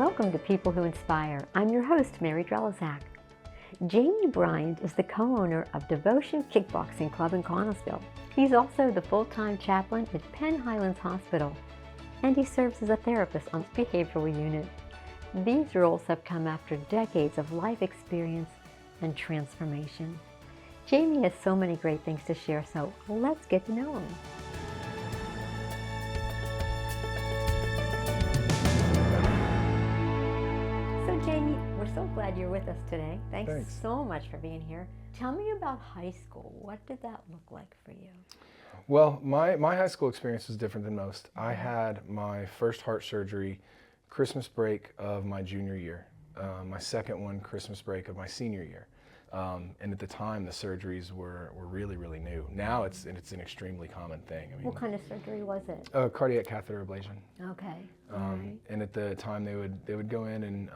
Welcome to People Who Inspire. I'm your host, Mary Drelizak. Jamie Bryant is the co-owner of Devotion Kickboxing Club in Connellsville. He's also the full-time chaplain at Penn Highlands Hospital, and he serves as a therapist on the behavioral unit. These roles have come after decades of life experience and transformation. Jamie has so many great things to share, so let's get to know him. So Jamie, we're so glad you're with us today. Thanks so much for being here. Tell me about high school. What did that look like for you? Well, my high school experience was different than most. I had my first heart surgery Christmas break of my junior year, my second one Christmas break of my senior year. And at the time, the surgeries were really, really new. Now it's an extremely common thing. I mean, What kind of surgery was it? Cardiac catheter ablation. Okay. All right. And at the time, they would go in and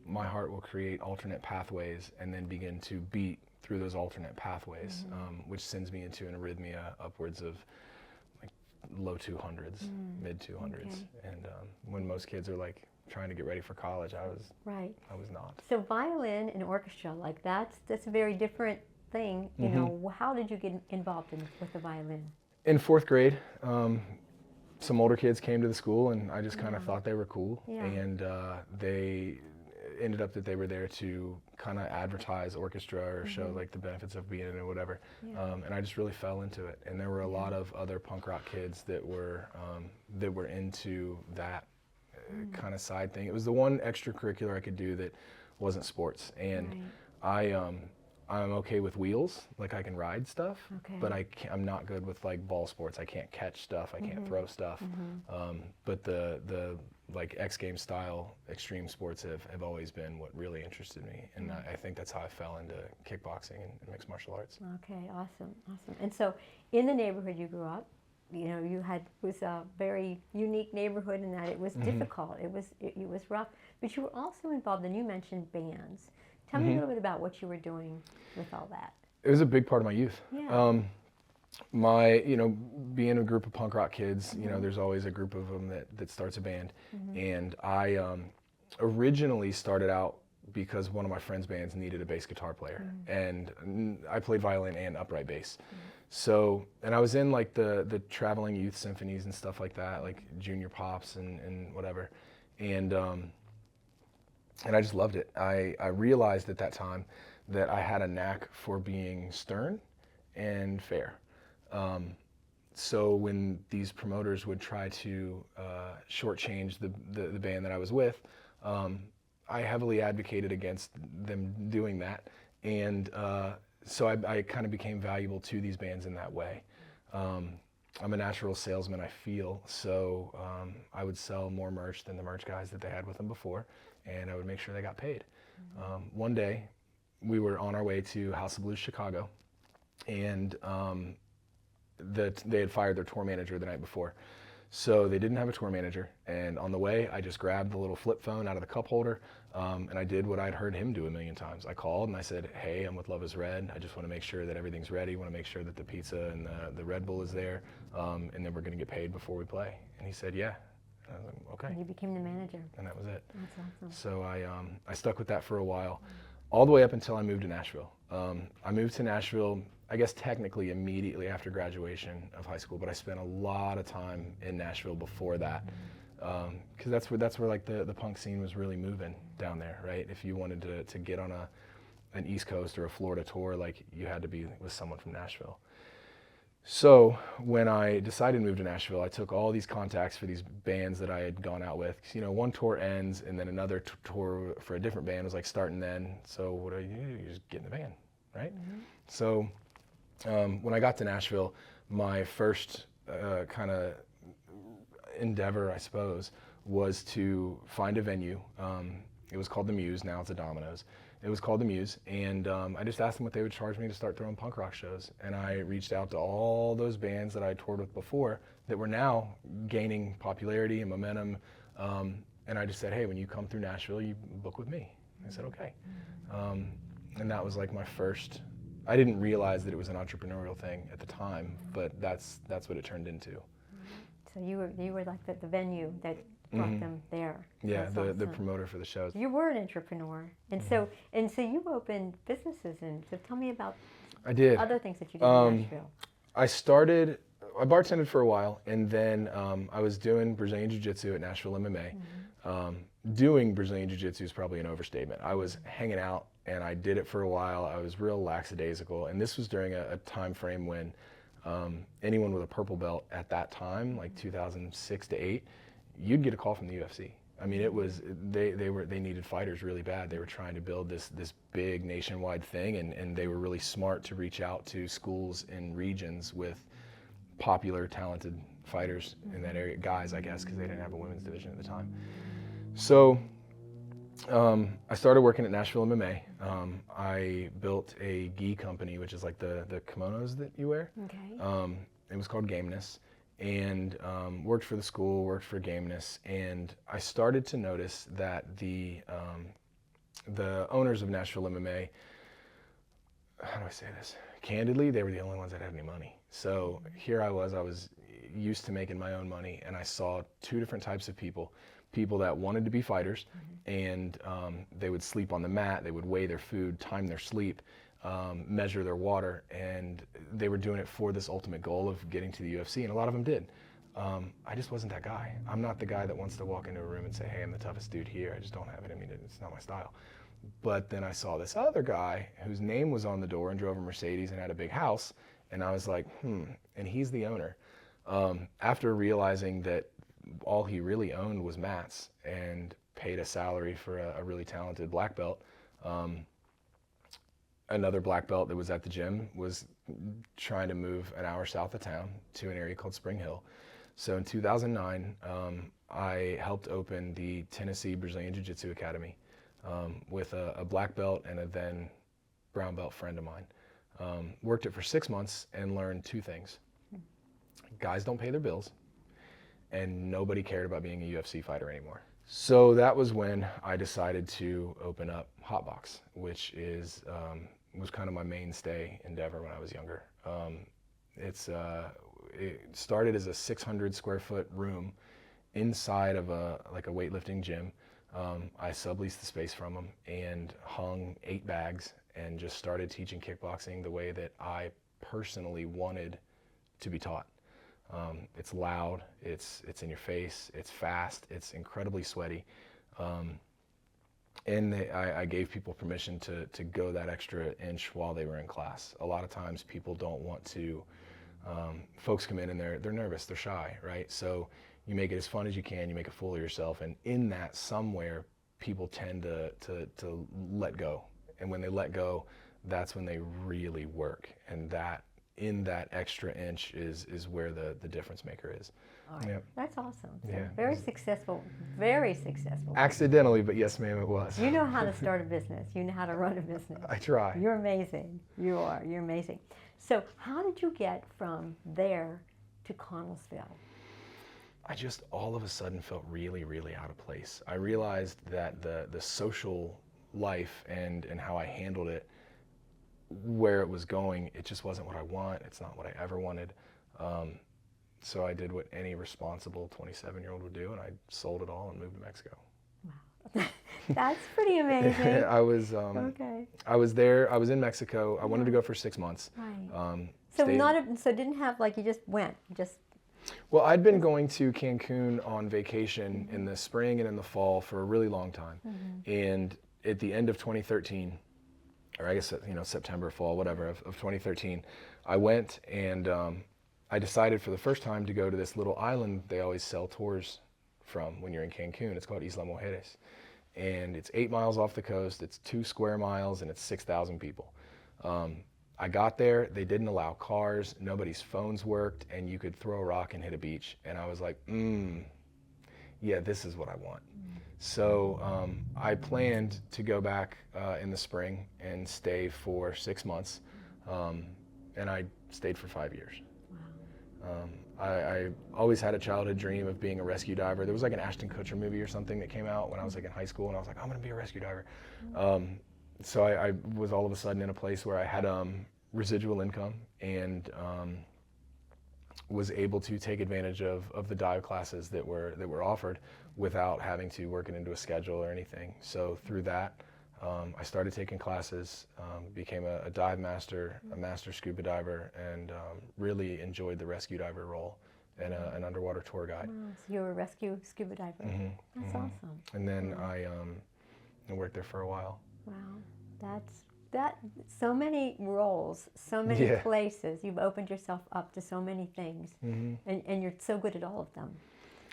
my heart will create alternate pathways and then begin to beat through those alternate pathways, which sends me into an arrhythmia upwards of like low 200s, mid 200s. Okay. And when most kids are like trying to get ready for college, I was not. So violin and orchestra, like that's a very different thing. You know, how did you get involved with the violin? In fourth grade, some older kids came to the school, and I just kind of thought they were cool. Yeah. And they ended up that they were there to kind of advertise orchestra or show like the benefits of being in it or whatever. Yeah. And I just really fell into it. And there were a lot of other punk rock kids that were into that kind of side thing. It was the one extracurricular I could do that wasn't sports. And I'm okay with wheels, like I can ride stuff, but I'm not good with like ball sports. I can't catch stuff, I can't throw stuff. But the like X Games style extreme sports have always been what really interested me. And I think that's how I fell into kickboxing and mixed martial arts. Okay, awesome. And so in the neighborhood you grew up, you know, it was a very unique neighborhood in that it was difficult, it was rough, but you were also involved, and you mentioned bands. Tell me a little bit about what you were doing with all that. It was a big part of my youth. Yeah. Being a group of punk rock kids, you know, there's always a group of them that starts a band. And I originally started out because one of my friends' bands needed a bass guitar player. And I played violin and upright bass. So, and I was in like the traveling youth symphonies and stuff like that, like junior pops and whatever. And I just loved it. I realized at that time that I had a knack for being stern and fair. So when these promoters would try to shortchange the band that I was with, I heavily advocated against them doing that. And so I kind of became valuable to these bands in that way. I'm a natural salesman, I feel, so I would sell more merch than the merch guys that they had with them before, and I would make sure they got paid. One day, we were on our way to House of Blues Chicago, and they had fired their tour manager the night before. So they didn't have a tour manager, and on the way, I just grabbed the little flip phone out of the cup holder, and I did what I'd heard him do a million times. I called and I said, "Hey, I'm with Love is Red. I just want to make sure that everything's ready. I want to make sure that the pizza and the Red Bull is there, and then we're going to get paid before we play." And he said, "Yeah." And I was like, "Okay." And you became the manager. And that was it. That's awesome. So I stuck with that for a while, all the way up until I moved to Nashville. I moved to Nashville, I guess technically immediately after graduation of high school, but I spent a lot of time in Nashville before that, because that's where like the punk scene was really moving down there, right? If you wanted to get on an East Coast or a Florida tour, like you had to be with someone from Nashville. So when I decided to move to Nashville, I took all these contacts for these bands that I had gone out with. 'Cause, you know, one tour ends and then another tour for a different band was like starting then. So what do? You just get in the band, right? So when I got to Nashville, my first kind of endeavor, I suppose, was to find a venue. It was called the Muse, now it's a Domino's. It was called the Muse, and I just asked them what they would charge me to start throwing punk rock shows. And I reached out to all those bands that I toured with before that were now gaining popularity and momentum. And I just said, "Hey, when you come through Nashville, you book with me." I said, "Okay." And that was like my first. I didn't realize that it was an entrepreneurial thing at the time, but that's what it turned into. So you were like the venue that brought them there. Yeah, That's the awesome. promoter for the shows. You were an entrepreneur, and so you opened businesses, and so tell me about I did. other things that you did in Nashville. I bartended for a while, and then I was doing Brazilian Jiu-Jitsu at Nashville MMA. Doing Brazilian Jiu-Jitsu is probably an overstatement. I was hanging out, and I did it for a while. I was real lackadaisical, and this was during a time frame when anyone with a purple belt at that time, like 2006 to 8, you'd get a call from the UFC. I mean, it was they needed fighters really bad. They were trying to build this big nationwide thing, and they were really smart to reach out to schools and regions with popular, talented fighters in that area, guys, I guess, because they didn't have a women's division at the time. So I started working at Nashville MMA. I built a gi company, which is like the kimonos that you wear. Okay. It was called Gameness, and worked for the school, worked for Gameness, and I started to notice that the owners of Nashville MMA, how do I say this? Candidly, they were the only ones that had any money. So here I was used to making my own money, and I saw two different types of people that wanted to be fighters, and they would sleep on the mat, they would weigh their food, time their sleep, measure their water, and they were doing it for this ultimate goal of getting to the UFC, and a lot of them did. I just wasn't that guy. I'm not the guy that wants to walk into a room and say, hey, I'm the toughest dude here. I just don't have it. I mean, it's not my style. But then I saw this other guy whose name was on the door and drove a Mercedes and had a big house, and I was like, and he's the owner. After realizing that all he really owned was mats and paid a salary for a really talented black belt, another black belt that was at the gym was trying to move an hour south of town to an area called Spring Hill. So in 2009, I helped open the Tennessee Brazilian Jiu-Jitsu Academy with a black belt and a then brown belt friend of mine. Worked it for 6 months and learned two things. Guys don't pay their bills, and nobody cared about being a UFC fighter anymore. So that was when I decided to open up Hotbox, which was kind of my mainstay endeavor when I was younger. It started as a 600 square foot room inside of a weightlifting gym. I subleased the space from them and hung 8 bags and just started teaching kickboxing the way that I personally wanted to be taught. It's loud, it's in your face, it's fast, it's incredibly sweaty. And I gave people permission to go that extra inch while they were in class. A lot of times people don't want to, folks come in and they're nervous, they're shy, right? So you make it as fun as you can, you make a fool of yourself, and in that somewhere people tend to let go. And when they let go, that's when they really work. And that in that extra inch is where the difference maker is. All right. Yep. That's awesome. So yeah. Very successful. Very successful. Accidentally, but yes, ma'am, it was. You know how to start a business. You know how to run a business. I try. You're amazing. You are. You're amazing. So how did you get from there to Connellsville? I just all of a sudden felt really, really out of place. I realized that the social life and how I handled it, where it was going, it just wasn't what I want. It's not what I ever wanted. So I did what any responsible 27-year-old would do, and I sold it all and moved to Mexico. Wow. That's pretty amazing. I was okay. I was there. I was in Mexico. I wanted to go for 6 months. Right. So didn't have, like, you just went, Well, I'd been going to Cancun on vacation in the spring and in the fall for a really long time. And at the end of 2013, or I guess, September, fall, whatever, of 2013, I went and I decided for the first time to go to this little island they always sell tours from when you're in Cancun. It's called Isla Mujeres. And it's 8 miles off the coast, it's 2 square miles, and it's 6,000 people. I got there, they didn't allow cars, nobody's phones worked, and you could throw a rock and hit a beach. And I was like, yeah, this is what I want. So I planned to go back in the spring and stay for 6 months, and I stayed for 5 years. Wow. I always had a childhood dream of being a rescue diver. There was like an Ashton Kutcher movie or something that came out when I was like in high school, and I was like, I'm gonna be a rescue diver. So I was all of a sudden in a place where I had residual income, and was able to take advantage of the dive classes that were offered without having to work it into a schedule or anything. So through that, I started taking classes, became a dive master, a master scuba diver, and really enjoyed the rescue diver role and an underwater tour guide. Wow, so you're a rescue scuba diver. That's awesome. And then I worked there for a while. Wow, that so many roles, so many places. You've opened yourself up to so many things, and you're so good at all of them.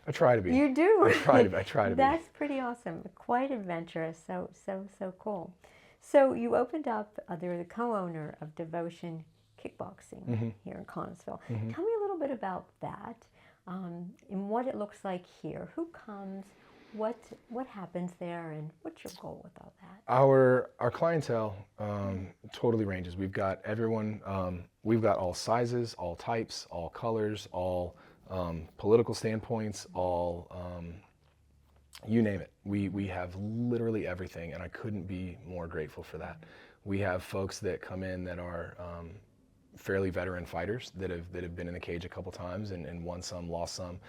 I try to be. You do. I try to be. That's pretty awesome. Quite adventurous. So cool. So you opened up. They're the co-owner of Devotion Kickboxing here in Connellsville. Tell me a little bit about that, and what it looks like here. Who comes? What happens there, and what's your goal with all that? Our clientele totally ranges. We've got everyone. We've got all sizes, all types, all colors, all political standpoints, all you name it. We have literally everything, and I couldn't be more grateful for that. We have folks that come in that are fairly veteran fighters that have been in the cage a couple times and won some, lost some.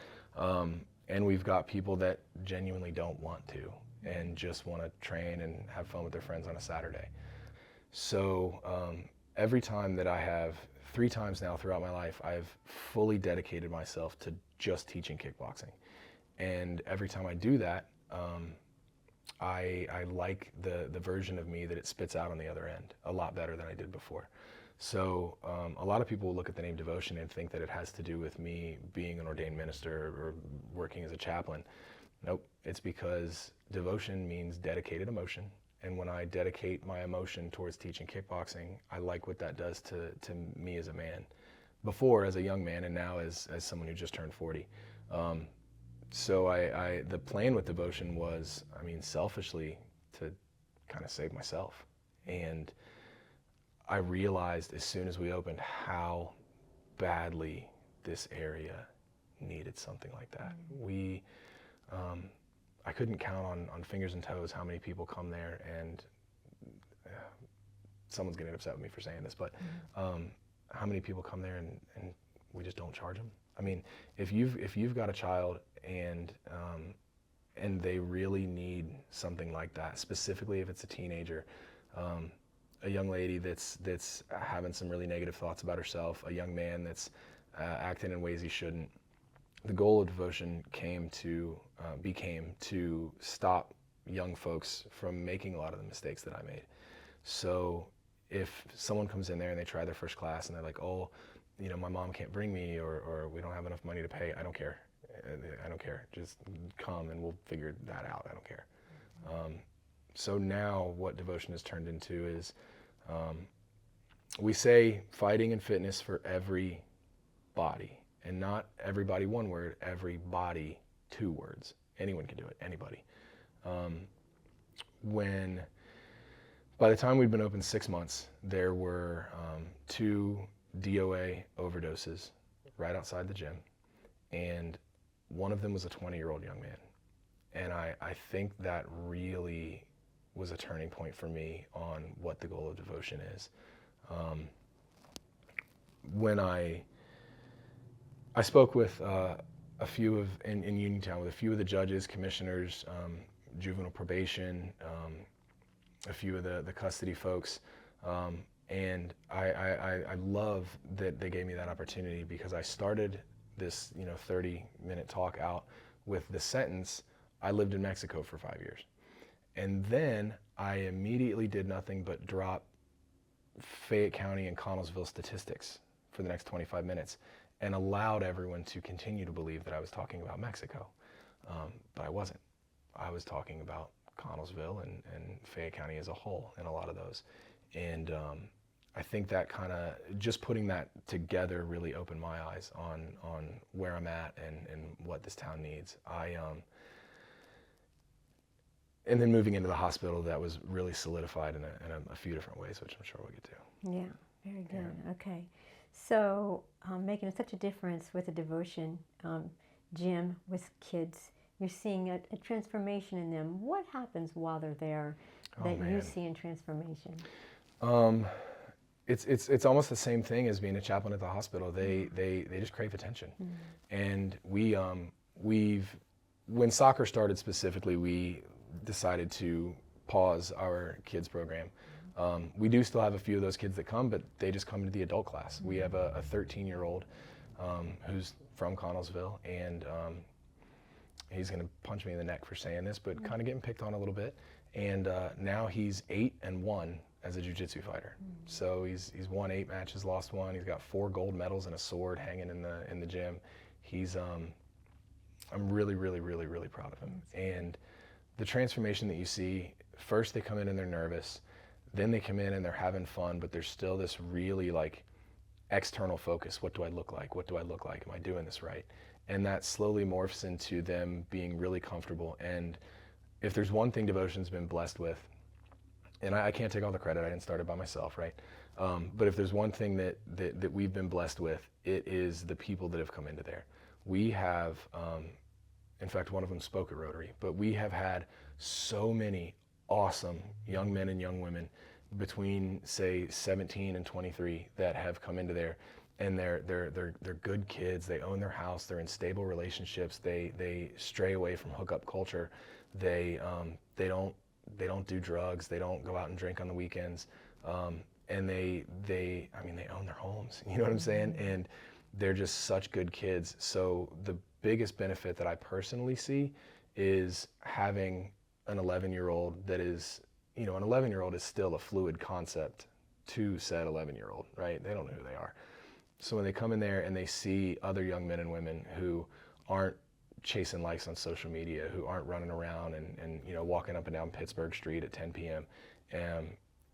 And we've got people that genuinely don't want to and just want to train and have fun with their friends on a Saturday. So every time that I have, 3 times now throughout my life, I've fully dedicated myself to just teaching kickboxing. And every time I do that, I like the version of me that it spits out on the other end a lot better than I did before. So a lot of people will look at the name Devotion and think that it has to do with me being an ordained minister or working as a chaplain. Nope, it's because devotion means dedicated emotion. And when I dedicate my emotion towards teaching kickboxing, I like what that does to me as a man. Before as a young man, and now as someone who just turned 40. So the plan with Devotion was, selfishly to kind of save myself. And I realized as soon as we opened how badly this area needed something like that. I couldn't count on fingers and toes how many people come there, and someone's getting upset with me for saying this, but how many people come there and we just don't charge them. If you've got a child and they really need something like that, specifically if it's a teenager, a young lady that's having some really negative thoughts about herself, a young man that's acting in ways he shouldn't. The goal of Devotion became to stop young folks from making a lot of the mistakes that I made. So if someone comes in there and they try their first class and they're like, oh, my mom can't bring me, or we don't have enough money to pay, I don't care. I don't care. Just come and we'll figure that out. I don't care. So now what Devotion has turned into is, we say fighting and fitness for every body, and not everybody one word, every body 2 words. Anyone can do it, anybody. By the time we'd been open 6 months, there were 2 DOA overdoses right outside the gym, and one of them was a 20-year-old young man. And I think that really was a turning point for me on what the goal of Devotion is. When I spoke with a few in Uniontown with a few of the judges, commissioners, juvenile probation, a few of the custody folks, and I love that they gave me that opportunity, because I started this 30-minute talk out with the sentence, I lived in Mexico for 5 years. And then I immediately did nothing but drop Fayette County and Connellsville statistics for the next 25 minutes and allowed everyone to continue to believe that I was talking about Mexico. But I wasn't. I was talking about Connellsville and Fayette County as a whole in a lot of those. And I think that kind of, just putting that together really opened my eyes on where I'm at and what this town needs. And then moving into the hospital, that was really solidified in a few different ways, which I'm sure we'll get to. Yeah, very good. Yeah. Okay. So making such a difference with the Devotion gym with kids, you're seeing a transformation in them. What happens while they're there that you see in transformation? it's almost the same thing as being a chaplain at the hospital. They just crave attention. And when soccer started specifically, we decided to pause our kids program. We do still have a few of those kids that come, but they just come to the adult class. We have a 13-year-old who's from Connellsville, and he's going to punch me in the neck for saying this, but kind of getting picked on a little bit. And now he's 8-1 as a jiu-jitsu fighter. So he's won 8 matches, lost 1. He's got 4 gold medals and a sword hanging in the gym. I'm really, really, really, really proud of him. And the transformation that you see, first they come in and they're nervous, then they come in and they're having fun, but there's still this really like external focus. What do I look like? What do I look like? Am I doing this right? And that slowly morphs into them being really comfortable. And if there's one thing Devotion's been blessed with, and I can't take all the credit, I didn't start it by myself, right? But if there's one thing that we've been blessed with, it is the people that have come into there. We have, in fact, one of them spoke at Rotary, but we have had so many awesome young men and young women between, say, 17 and 23 that have come into there, and they're good kids. They own their house. They're in stable relationships. They stray away from hookup culture. They don't do drugs. They don't go out and drink on the weekends. And they own their homes. You know what I'm saying? And they're just such good kids. So the biggest benefit that I personally see is having an 11-year-old that is, an 11-year-old is still a fluid concept to said 11-year-old, right? They don't know who they are. So when they come in there and they see other young men and women who aren't chasing likes on social media, who aren't running around and walking up and down Pittsburgh Street at 10 p.m.,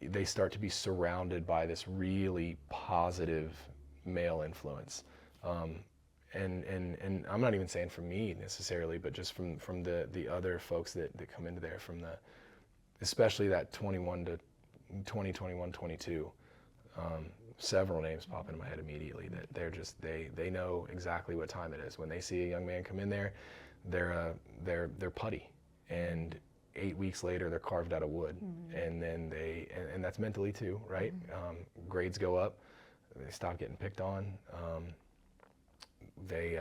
they start to be surrounded by this really positive male influence. And I'm not even saying from me necessarily, but just from the other folks that come into there, especially that 21 to 20, 21, 22, several names pop into my head immediately that they know exactly what time it is. When they see a young man come in there, they're putty, and 8 weeks later they're carved out of wood. And then and that's mentally too, right? Grades go up, they stop getting picked on. They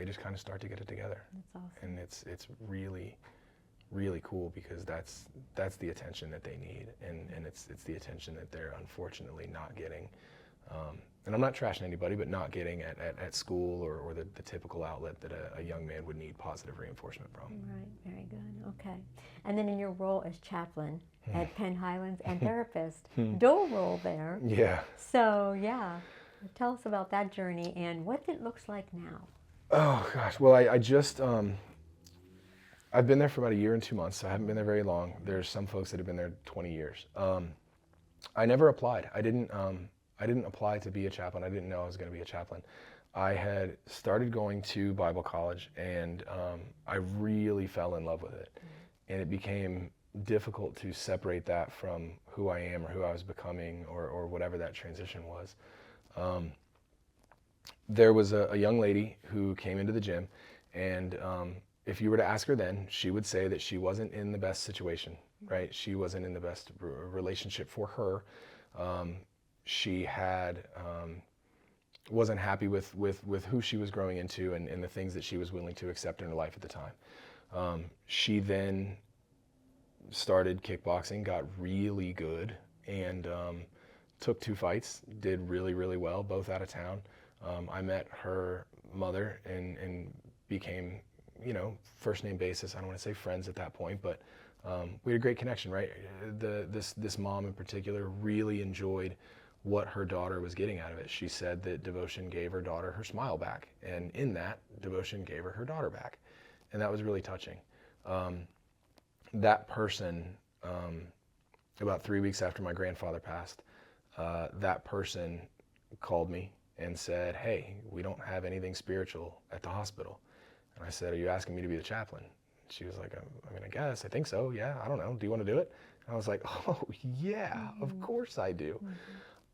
just kind of start to get it together. That's awesome. And it's really, really cool, because that's the attention that they need, and it's the attention that they're unfortunately not getting. And I'm not trashing anybody, but not getting at school or the typical outlet that a young man would need positive reinforcement from. Right, very good, okay. And then in your role as chaplain at Penn Highlands and therapist, dual role there. Yeah. So, yeah, tell us about that journey and what it looks like now. Oh, gosh. Well, I just, I've been there for about 1 year and 2 months, so I haven't been there very long. There's some folks that have been there 20 years. I never applied. I didn't apply to be a chaplain. I didn't know I was going to be a chaplain. I had started going to Bible college, and I really fell in love with it. And it became difficult to separate that from who I am or who I was becoming or whatever that transition was. There was a young lady who came into the gym, and if you were to ask her then, she would say that she wasn't in the best situation, right? She wasn't in the best relationship for her. She wasn't happy with who she was growing into and the things that she was willing to accept in her life at the time. She then started kickboxing, got really good, and took 2 fights, did really, really well, both out of town. I met her mother and became, first name basis, I don't want to say friends at that point, but we had a great connection, right? This mom in particular really enjoyed what her daughter was getting out of it. She said that Devotion gave her daughter her smile back, and in that, Devotion gave her daughter back, and that was really touching. That person, about 3 weeks after my grandfather passed, that person called me and said, "Hey, we don't have anything spiritual at the hospital." And I said, "Are you asking me to be the chaplain?" She was like, I guess, I think so, yeah, I don't know, do you want to do it? And I was like, oh yeah, of course I do.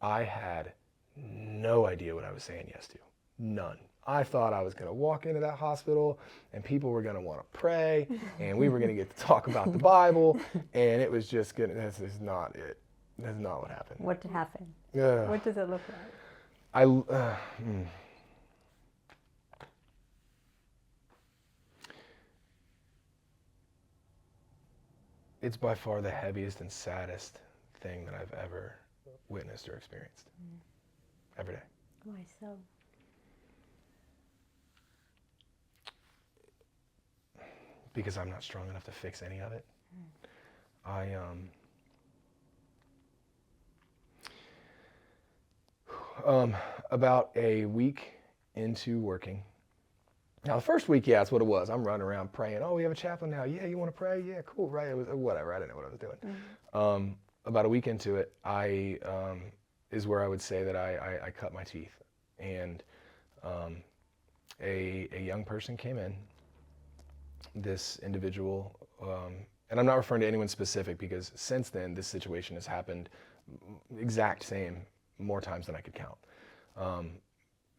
I had no idea what I was saying yes to, none. I thought I was going to walk into that hospital and people were going to want to pray and we were going to get to talk about the Bible, and it was just going to, this is not it. That's not what happened. What happened? Yeah. What does it look like? It's by far the heaviest and saddest thing that I've ever witnessed or experienced. Every day. Why so? Because I'm not strong enough to fix any of it. About a week into working. Now the first week, yeah, that's what it was. I'm running around praying. Oh, we have a chaplain now. Yeah, you want to pray? Yeah, cool, right? It was whatever. I didn't know what I was doing. About a week into it, is where I would say that I cut my teeth, and a young person came in. This individual, and I'm not referring to anyone specific because since then this situation has happened exact same more times than I could count.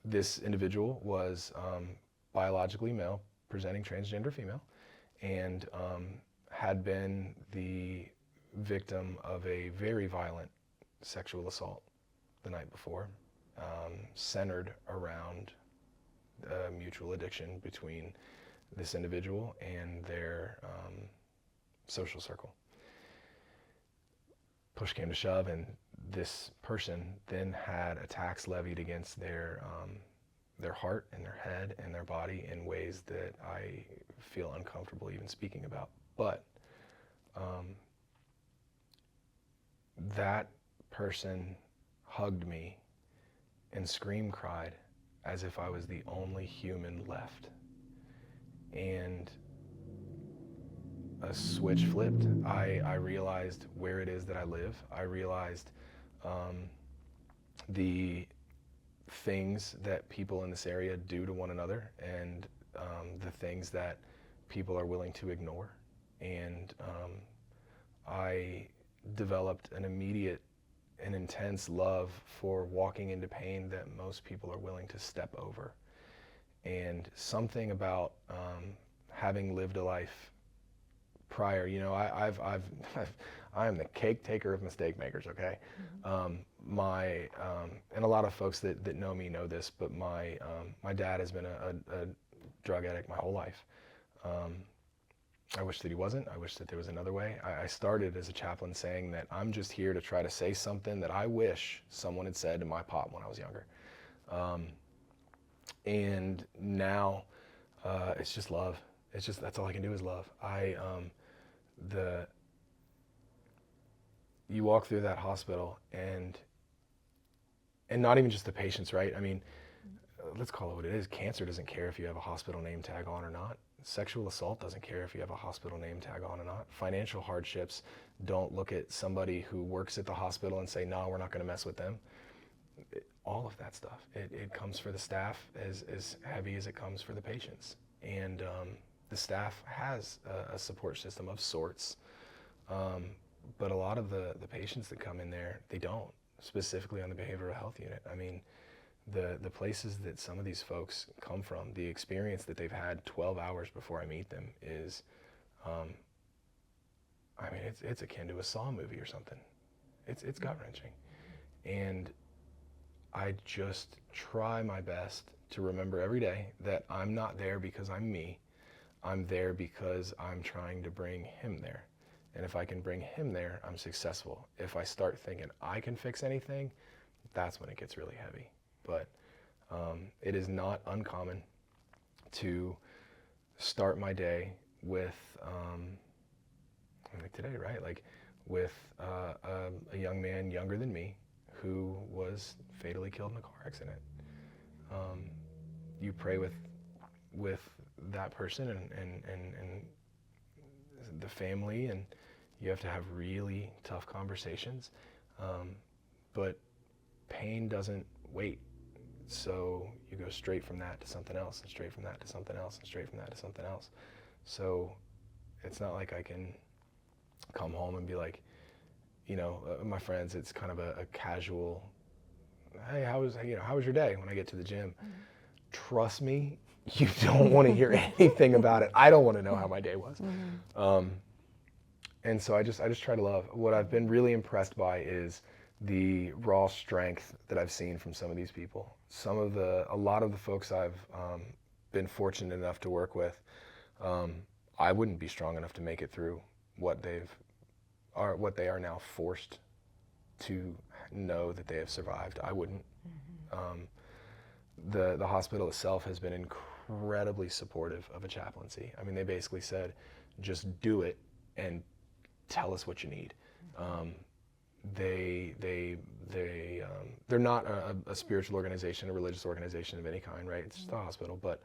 This individual was biologically male, presenting transgender female, and had been the victim of a very violent sexual assault the night before, centered around a mutual addiction between this individual and their social circle. Push came to shove, and this person then had attacks levied against their heart and their head and their body in ways that I feel uncomfortable even speaking about. But that person hugged me and cried as if I was the only human left. And a switch flipped. I realized where it is that I live. I realized the things that people in this area do to one another, and the things that people are willing to ignore. And I developed an immediate and intense love for walking into pain that most people are willing to step over. And something about having lived a life prior, you know, I am the cake taker of mistake makers, okay? And a lot of folks that know me know this, but my dad has been a drug addict my whole life. I wish that he wasn't. I wish that there was another way. I started as a chaplain saying that I'm just here to try to say something that I wish someone had said to my pop when I was younger. And now it's just love. It's just, that's all I can do is love. You walk through that hospital and not even just the patients, right? I mean, let's call it what it is. Cancer doesn't care if you have a hospital name tag on or not. Sexual assault doesn't care if you have a hospital name tag on or not. Financial hardships don't look at somebody who works at the hospital and say, no, we're not going to mess with them. All of that stuff, it comes for the staff as heavy as it comes for the patients. And the staff has a support system of sorts, but a lot of the patients that come in there, they don't, specifically on the behavioral health unit. I mean, the places that some of these folks come from, the experience that they've had 12 hours before I meet them is, I mean, it's akin to a Saw movie or something. It's gut-wrenching. And I just try my best to remember every day that I'm not there because I'm me. I'm there because I'm trying to bring him there. And if I can bring him there, I'm successful. If I start thinking I can fix anything, that's when it gets really heavy. But it is not uncommon to start my day with, like today, right? Like with a young man younger than me who was fatally killed in a car accident. You pray with that person and the family, and you have to have really tough conversations. But pain doesn't wait. So you go straight from that to something else, and straight from that to something else, and straight from that to something else. So it's not like I can come home and be like, you know, my friends, it's kind of a casual, hey, how was your day when I get to the gym? Trust me, you don't want to hear anything about it. I don't want to know how my day was. And so I just try to love. What I've been really impressed by is the raw strength that I've seen from some of these people. A lot of the folks I've been fortunate enough to work with, I wouldn't be strong enough to make it through what they are now forced to know that they have survived. I wouldn't. The hospital itself has been incredibly supportive of a chaplaincy. I mean, they basically said, just do it and tell us what you need. They're not a spiritual organization, a religious organization of any kind, right? It's just a hospital. But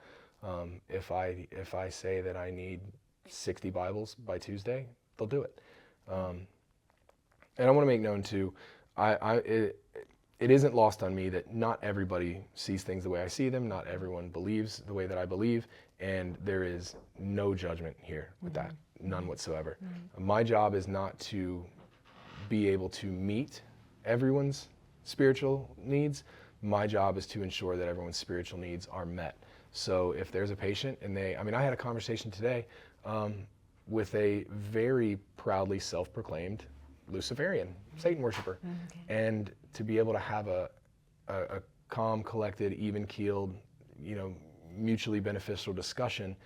if I say that I need 60 Bibles by Tuesday, they'll do it. And I want to make known too, it isn't lost on me that not everybody sees things the way I see them. Not everyone believes the way that I believe, and there is no judgment here with that, none whatsoever. My job is not to be able to meet everyone's spiritual needs. My job is to ensure that everyone's spiritual needs are met. So if there's a patient and I had a conversation today with a very proudly self-proclaimed Luciferian, Satan worshiper. And to be able to have a calm, collected, even-keeled, mutually beneficial discussion,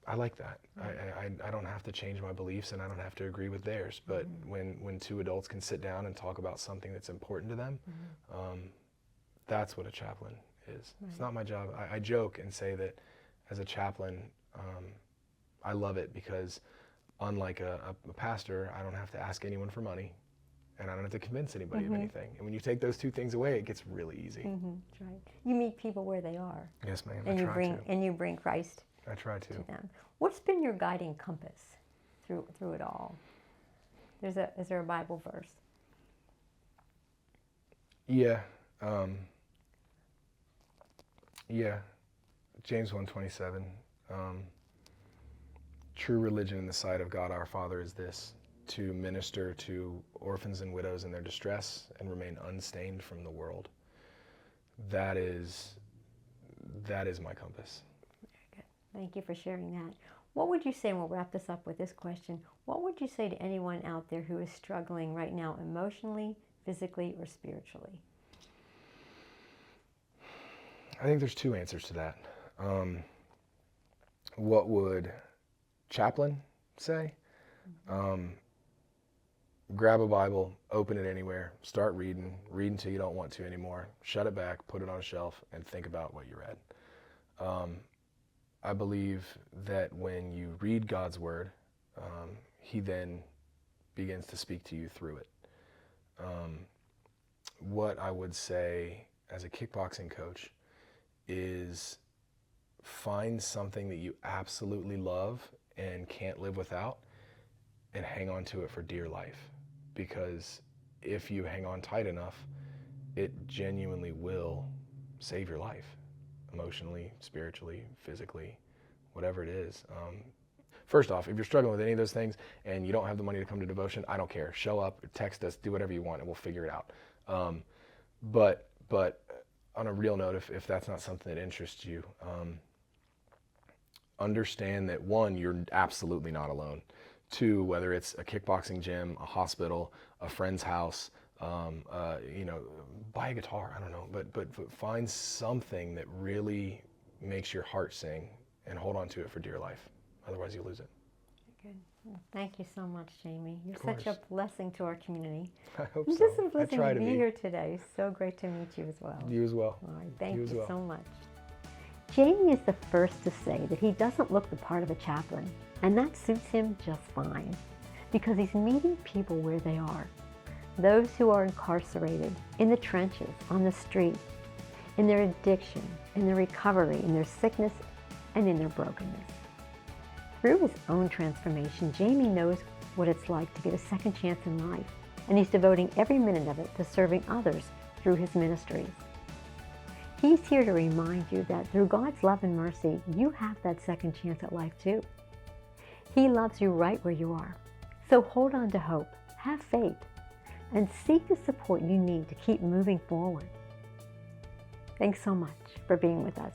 I like that. I don't have to change my beliefs, and I don't have to agree with theirs. But when two adults can sit down and talk about something that's important to them, that's what a chaplain is. It's not my job. I joke and say that as a chaplain, I love it because unlike a pastor, I don't have to ask anyone for money, and I don't have to convince anybody of anything. And when you take those two things away, it gets really easy. That's right. You meet people where they are. Yes, ma'am. And you bring Christ. I try to. Them. What's been your guiding compass through it all? Is there a Bible verse? Yeah. James 1:27. True religion in the sight of God our Father is this, to minister to orphans and widows in their distress and remain unstained from the world. That is my compass. Very good. Thank you for sharing that. What would you say, and we'll wrap this up with this question, what would you say to anyone out there who is struggling right now emotionally, physically, or spiritually? I think there's two answers to that. What would Chaplain say? Grab a Bible, open it anywhere, start read until you don't want to anymore, shut it back, put it on a shelf, and think about what you read. I believe that when you read God's Word, He then begins to speak to you through it. What I would say as a kickboxing coach is find something that you absolutely love and can't live without, and hang on to it for dear life. Because if you hang on tight enough, it genuinely will save your life, emotionally, spiritually, physically, whatever it is. First off, if you're struggling with any of those things and you don't have the money to come to Devotion, I don't care. Show up, text us, do whatever you want, and we'll figure it out. But on a real note, if that's not something that interests you, understand that one, you're absolutely not alone. Two, whether it's a kickboxing gym, a hospital, a friend's house, buy a guitar, I don't know, but find something that really makes your heart sing and hold on to it for dear life. Otherwise you lose it. Good. Well, thank you so much, Jamie. You're such a blessing to our community. I hope It's so. just a blessing to be here today. So great to meet you as well. You as well. All right, thank you well. so much. Jamie is the first to say that he doesn't look the part of a chaplain, and that suits him just fine, because he's meeting people where they are. Those who are incarcerated, in the trenches, on the street, in their addiction, in their recovery, in their sickness, and in their brokenness. Through his own transformation, Jamie knows what it's like to get a second chance in life, and he's devoting every minute of it to serving others through his ministries. He's here to remind you that through God's love and mercy, you have that second chance at life too. He loves you right where you are. So hold on to hope, have faith, and seek the support you need to keep moving forward. Thanks so much for being with us.